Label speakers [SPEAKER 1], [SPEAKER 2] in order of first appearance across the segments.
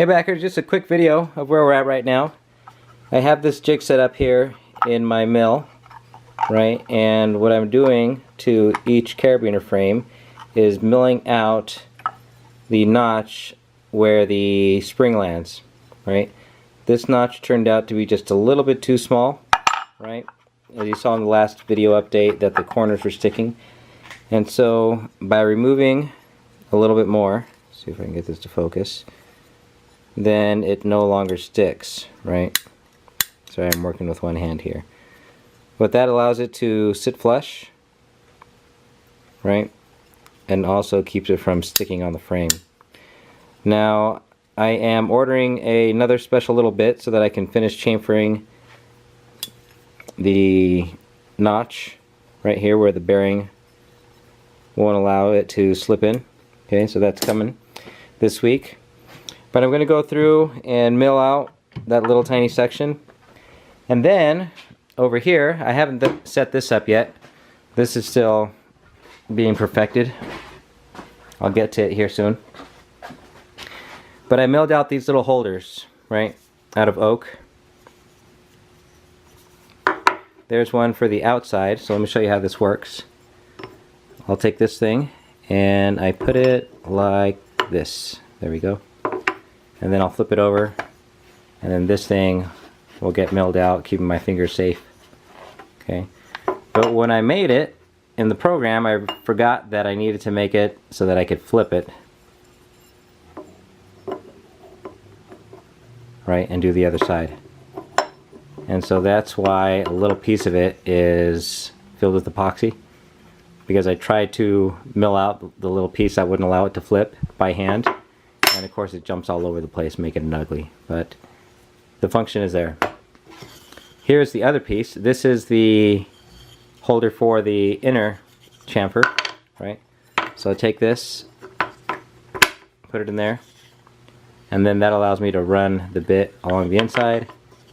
[SPEAKER 1] Hey backers, just a quick video of where we're at right now. I have this jig set up here in my mill, right? And what I'm doing to each carabiner frame is milling out the notch where the spring lands, right? This notch turned out to be just a little bit too small, right? As you saw in the last video update that the corners were sticking. And so by removing a little bit more, see if I can get this to focus, then it no longer sticks, right? Sorry, I'm working with one hand here. But that allows it to sit flush, right? And also keeps it from sticking on the frame. Now, I am ordering another special little bit so that I can finish chamfering the notch right here where the bearing won't allow it to slip in. Okay, so that's coming this week. But I'm going to go through and mill out that little tiny section. And then, over here, I haven't set this up yet. This is still being perfected. I'll get to it here soon. But I milled out these little holders, right, out of oak. There's one for the outside, so let me show you how this works. I'll take this thing and I put it like this. There we go. And then I'll flip it over, and then this thing will get milled out, keeping my fingers safe. Okay. But when I made it in the program, I forgot that I needed to make it so that I could flip it, right, and do the other side. And so that's why a little piece of it is filled with epoxy, because I tried to mill out the little piece that wouldn't allow it to flip by hand. And of course it jumps all over the place, making it ugly, but the function is there. Here's the other piece. This is the holder for the inner chamfer, right? So I take this, put it in there, and then that allows me to run the bit along the inside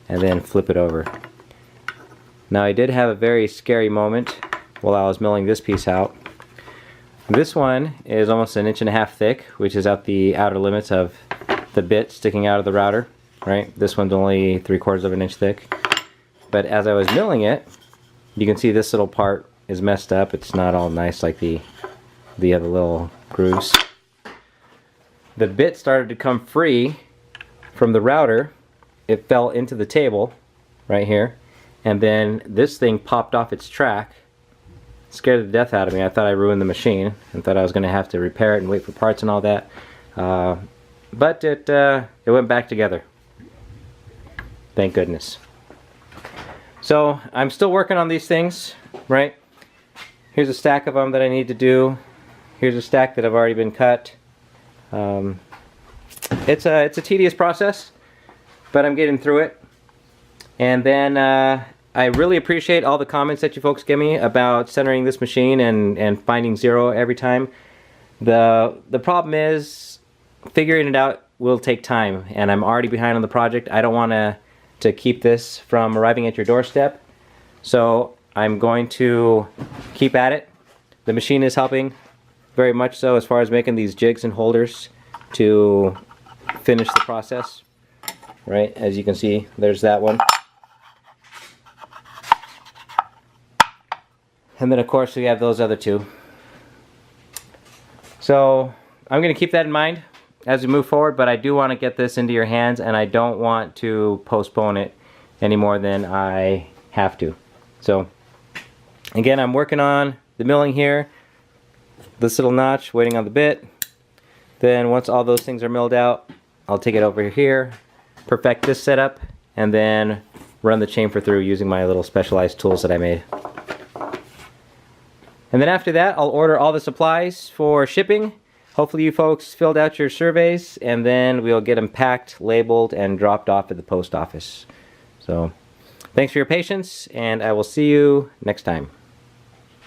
[SPEAKER 1] and then flip it over. Now I did have a very scary moment while I was milling this piece out. This one is almost 1.5 inches thick, which is at the outer limits of the bit sticking out of the router, right? This one's only 3/4 inch thick. But as I was milling it, you can see this little part is messed up. It's not all nice like the other little grooves. The bit started to come free from the router. It fell into the table right here, and then this thing popped off its track. Scared the death out of me. I thought I ruined the machine and thought I was going to have to repair it and wait for parts and all that. But it went back together. Thank goodness. So I'm still working on these things, right? Here's a stack of them that I need to do. Here's a stack that have already been cut. It's a tedious process, but I'm getting through it. And then I really appreciate all the comments that you folks give me about centering this machine and finding zero every time. The problem is figuring it out will take time, and I'm already behind on the project. I don't want to keep this from arriving at your doorstep, so I'm going to keep at it. The machine is helping very much so as far as making these jigs and holders to finish the process, right? As you can see, there's that one. And then of course we have those other two. So I'm going to keep that in mind as we move forward, but I do want to get this into your hands, and I don't want to postpone it any more than I have to. So again, I'm working on the milling here, this little notch, waiting on the bit. Then once all those things are milled out, I'll take it over here, perfect this setup, and then run the chamfer through using my little specialized tools that I made. And then after that, I'll order all the supplies for shipping. Hopefully you folks filled out your surveys, and then we'll get them packed, labeled, and dropped off at the post office. So, thanks for your patience, and I will see you next time.